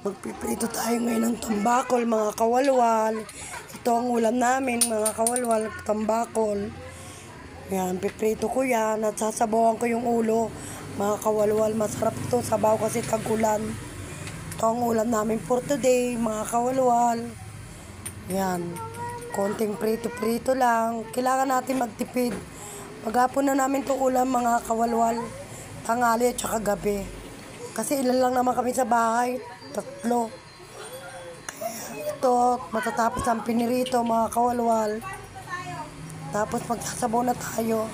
Magpiprito tayo ngayon ng tambakol, mga kawalwal. Ito ang ulam namin, mga kawalwal, tambakol. Yan, piprito ko yan at sasabawan ko yung ulo, mga kawalwal. Masarap to, sabaw kasi tag-ulan. Ito ang ulam namin for today, mga kawalwal. Yan, konting prito-prito lang. Kailangan natin magtipid. Maghapon na namin to ulam, mga kawalwal. Tanghali at saka gabi. Kasi ilan lang naman kami sa bahay. 3. Ito, matatapos ang pinirito, mga kawalwal. Tapos magsasabaw na tayo.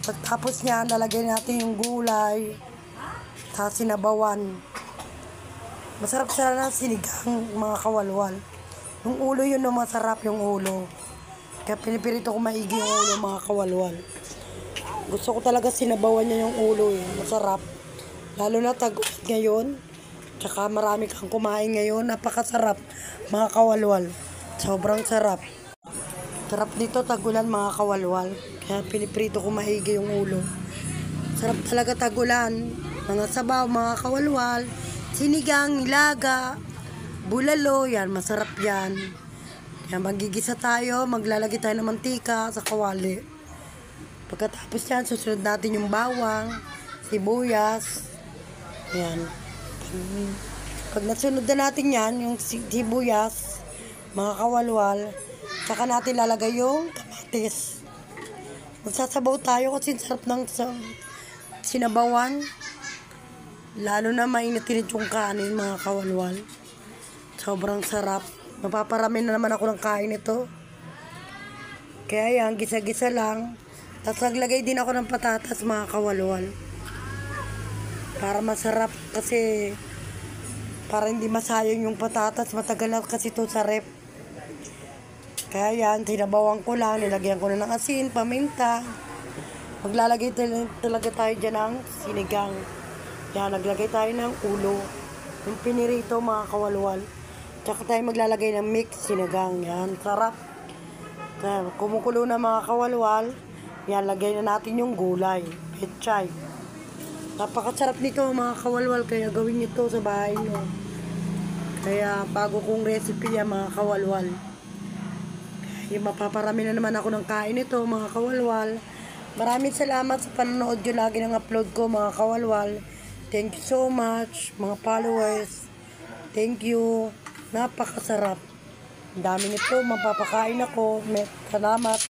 Pagtapos niya, nalagay natin yung gulay sa sinabawan. Masarap siya na sinigang, mga kawalwal. Yung ulo yun, no, masarap yung ulo. Kaya pinipirito ko maigi yung ulo, mga kawalwal. Gusto ko talaga sinabawan niya yung ulo, eh. Masarap. Lalo na tag-ulat ngayon. Tsaka marami kang kumain ngayon. Napakasarap, mga kawalwal. Sobrang sarap. Sarap dito tag-ulan, mga kawalwal. Kaya piniprito ko maigi yung ulo. Sarap talaga tag-ulan. Mga sabaw, mga kawalwal. Sinigang, nilaga, bulalo. Yan, masarap yan. Kaya magigisa tayo. Maglalagay tayo ng mantika sa kawali. Pagkatapos yan, susunod natin yung bawang, sibuyas. Yan. Pag nasunod na natin yan, yung sibuyas, mga kawalwal, saka natin lalagay yung kamatis. Magsasabaw tayo kasi sarap ng sinabawan. Lalo na mainit-init yung kanin, mga kawalwal. Sobrang sarap. Mapaparami na naman ako ng kain ito. Kaya yan, gisa-gisa lang. Tapos naglagay din ako ng patatas, mga kawalwal. Para masarap kasi para hindi masayang yung patatas. Matagal na kasi ito sa rep. Kaya yan, sinabawan ko lang. Nilagyan ko na ng asin, paminta. Maglalagay talaga tayo dyan ng sinigang. Yan, naglagay tayo ng ulo. Yung pinirito, mga kawalwal. Tsaka tayo maglalagay ng mix sinigang. Yan, sarap. Kaya, kumukulo na, mga kawalwal. Yan, lagay na natin yung gulay. Pechay. Napakasarap nito, mga kawalwal. Kaya gawin nyo to sa bahay nyo. Kaya bago kong recipe yan, mga kawalwal. Kaya mapaparami na naman ako ng kain nito, mga kawalwal. Maraming salamat sa panonood nyo lagi ng upload ko, mga kawalwal. Thank you so much, mga followers. Thank you. Napakasarap. Ang dami nito, mapapakain ako. Salamat.